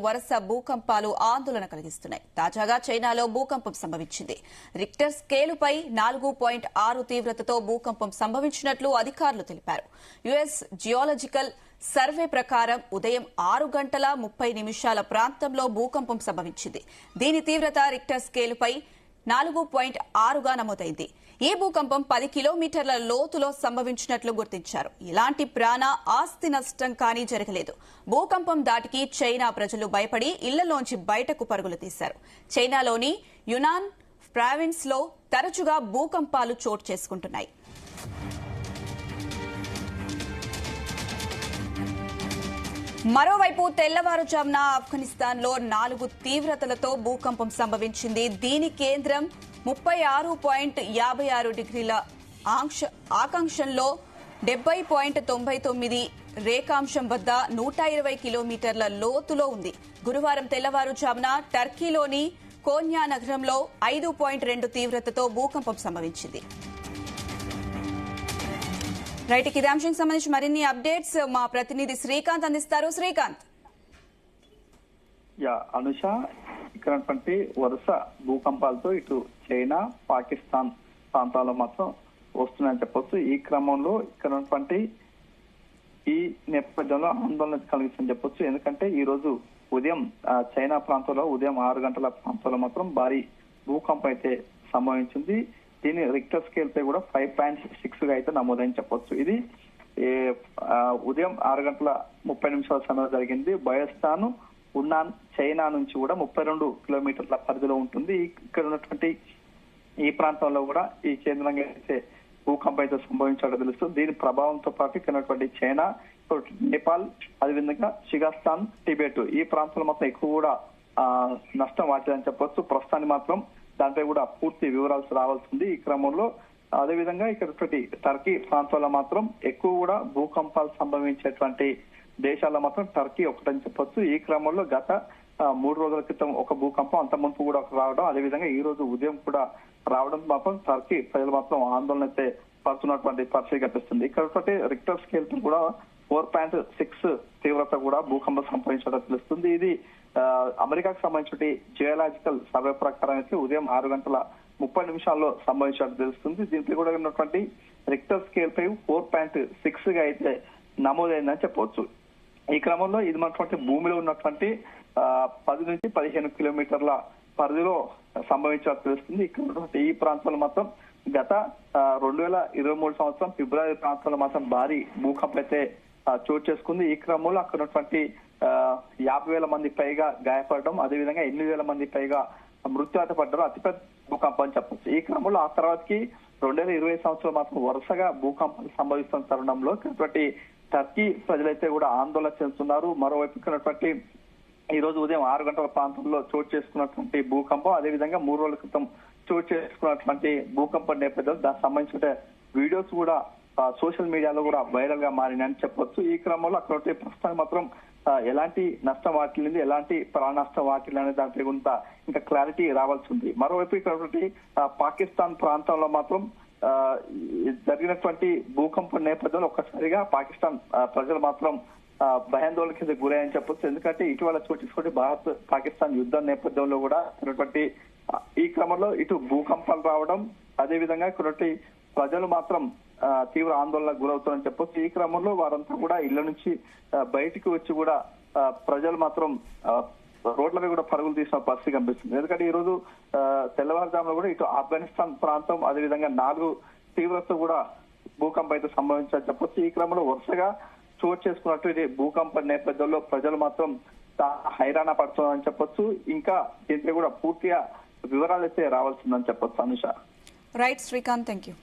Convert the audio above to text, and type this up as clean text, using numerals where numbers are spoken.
వరుస భూకంపాలు ఆందోళన కలిగిస్తున్నాయి. తాజాగా చైనాలో భూకంపం సంభవించింది. రిక్టర్ స్కేలుపై 4.6 తీవ్రతతో భూకంపం సంభవించినట్లు అధికారులు తెలిపారు. యుఎస్ జియోలాజికల్ సర్వే ప్రకారం ఉదయం 6:30 ప్రాంతంలో భూకంపం సంభవించింది. దీని తీవ్రత రిక్టర్ స్కేలుపై 4.6గా నమోదైంది. ఈ భూకంపం 10 కిలోమీటర్ల లోతులో సంభవించినట్లు గుర్తించారు. ఎలాంటి ప్రాణ ఆస్తి నష్టం కానీ జరగలేదు. భూకంపం దాటికి చైనా ప్రజలు భయపడి ఇళ్లలోంచి బయటకు పరుగులు తీశారు. చైనాలోని యునాన్ ప్రావిన్స్ లో తరచుగా భూకంపాలు చోటు చేసుకుంటున్నాయి. మరోవైపు తెల్లవారుజామున ఆఫ్ఘనిస్తాన్లో 4 తీవ్రతలతో భూకంపం సంభవించింది. దీని కేంద్రం 36.56 డిగ్రీల ఆకాంక్షంలో 70.99 రేఖాంశం వద్ద 120 కిలోమీటర్ల లోతులో ఉంది. గురువారం తెల్లవారుజామున టర్కీలోని కోన్యా నగరంలో 5.2 తీవ్రతతో భూకంపం సంభవించింది. రైట్, ఇదే అంశానికి సంబంధించి మరిన్ని అప్డేట్స్ మా ప్రతినిధి శ్రీకాంత్ అందిస్తారు. శ్రీకాంత్. అనుష, ఇక్కడ వరుస భూకంపాలతో ఇటు చైనా, పాకిస్తాన్ ప్రాంతాల్లో మాత్రం వస్తున్నాయని చెప్పొచ్చు. ఈ క్రమంలో ఇక్కడ ఈ నేపథ్యంలో ఆందోళన కలిగిస్తుందని చెప్పొచ్చు. ఎందుకంటే ఈ రోజు ఉదయం చైనా ప్రాంతంలో ఉదయం 6 గంటల ప్రాంతంలో మాత్రం భారీ భూకంపం అయితే సంభవించింది. దీని రిక్టర్ స్కేల్ పై కూడా 5.6గా అయితే నమోదని చెప్పొచ్చు. ఇది ఉదయం 6:30 సమయంలో జరిగింది. బయోస్థాన్ ఉన్నాన్ చైనా నుంచి కూడా 32 కిలోమీటర్ల పరిధిలో ఉంటుంది. ఇక్కడ ఉన్నటువంటి ఈ ప్రాంతంలో కూడా ఈ కేంద్రంగా అయితే భూకంపం అయితే సంభవించాలో తెలుస్తుంది. దీని ప్రభావంతో పాటు ఇక్కడ చైనా, నేపాల్, అదేవిధంగా షిగాస్తాన్, టిబెట్ ఈ ప్రాంతాలు మాత్రం ఎక్కువ కూడా నష్టం వాటిదని చెప్పొచ్చు. ప్రస్తుతానికి మాత్రం దానిపై కూడా పూర్తి వివరాలు రావాల్సింది. ఈ క్రమంలో అదేవిధంగా ఇక్కడ టర్కీ ప్రాంతాల్లో మాత్రం ఎక్కువ కూడా భూకంపాలు సంభవించేటువంటి దేశాల్లో మాత్రం టర్కీ ఒకటని చెప్పొచ్చు. ఈ క్రమంలో గత 3 రోజుల క్రితం ఒక భూకంపం, అంత ముందు కూడా ఒక రావడం, అదేవిధంగా ఈ రోజు ఉదయం కూడా రావడం మాత్రం టర్కీ ప్రజలు మాత్రం ఆందోళన అయితే పడుతున్నటువంటి పరిస్థితి కనిపిస్తుంది. ఇక్కడ రిక్టర్ స్కేల్ కూడా 4.6 తీవ్రత కూడా భూకంపం సంభవించడం తెలుస్తుంది. ఇది అమెరికాకు సంబంధించిన జియోలాజికల్ సర్వే ప్రకారం అయితే ఉదయం 6:30 సంభవించినట్టు తెలుస్తుంది. దీంట్లో కూడా ఉన్నటువంటి రిక్టర్ స్కేల్ పై 4.6గా అయితే నమోదైందని చెప్పవచ్చు. ఈ క్రమంలో ఇది మనటువంటి భూమిలో ఉన్నటువంటి 10 నుంచి 15 కిలోమీటర్ల పరిధిలో సంభవించినట్టు తెలుస్తుంది. ఇక్కడ ఈ ప్రాంతంలో మాత్రం గత 2023 సంవత్సరం ఫిబ్రవరి ప్రాంతంలో మాత్రం భారీ భూకంపం అయితే చోటు చేసుకుంది. ఈ క్రమంలో అక్కడ ఉన్నటువంటి 50,000 మంది పైగా గాయపడడం, అదేవిధంగా 8,000 మంది పైగా మృత్యువాత పడ్డారు. అతిపెద్ద భూకంపం అని చెప్పొచ్చు. ఈ క్రమంలో ఆ తర్వాతకి 2020 సంవత్సరం మాత్రం వరుసగా భూకంపాలు సంభవిస్తున్న తరుణంలో టర్కీ ప్రజలైతే కూడా ఆందోళన చెందుతున్నారు. మరోవైపు ఇక్కడ ఈ రోజు ఉదయం 6 గంటల ప్రాంతంలో చోటు చేసుకున్నటువంటి భూకంపం, అదేవిధంగా 3 రోజుల క్రితం చోటు చేసుకున్నటువంటి భూకంపం నేపథ్యంలో దానికి సంబంధించిన వీడియోస్ కూడా సోషల్ మీడియాలో కూడా వైరల్ గా మారినాయని చెప్పొచ్చు. ఈ క్రమంలో అక్కడ ప్రస్తుతం మాత్రం ఎలాంటి నష్టం వాటిల్లింది, ఎలాంటి ప్రాణ నష్టం వాటిల్లి అనే దానిపై కొంత ఇంకా క్లారిటీ రావాల్సి ఉంది. మరోవైపు ఇక్కడ పాకిస్తాన్ ప్రాంతంలో మాత్రం జరిగినటువంటి భూకంపం నేపథ్యంలో ఒక్కసారిగా పాకిస్తాన్ ప్రజలు మాత్రం భయాందోళన కింద గురయ్యని చెప్పొచ్చు. ఎందుకంటే ఇటీవల చోటు భారత్ పాకిస్తాన్ యుద్ధం నేపథ్యంలో కూడా ఈ క్రమంలో ఇటు భూకంపాలు రావడం, అదేవిధంగా ఇక్కడ ప్రజలు మాత్రం తీవ్ర ఆందోళనకు గురవుతారని చెప్పొచ్చు. ఈ క్రమంలో వారంతా కూడా ఇళ్ల నుంచి బయటికి వచ్చి కూడా ప్రజలు మాత్రం రోడ్లపై కూడా పరుగులు తీసిన పరిస్థితి కనిపిస్తుంది. ఎందుకంటే ఈ రోజు తెల్లవారుజామున కూడా ఇటు ఆఫ్ఘనిస్తాన్ ప్రాంతం, అదేవిధంగా 4 తీవ్రత కూడా భూకంపం అయితే సంభవించాలని చెప్పొచ్చు. ఈ క్రమంలో వరుసగా చోటు చేసుకున్నట్టు భూకంపం నేపథ్యంలో ప్రజలు మాత్రం హైరాణ పడుతున్నారని చెప్పొచ్చు. ఇంకా దీంట్లో కూడా పూర్తిగా వివరాలు అయితే రావాల్సిందని చెప్పొచ్చు. Anusha. Right Srikanth, thank you.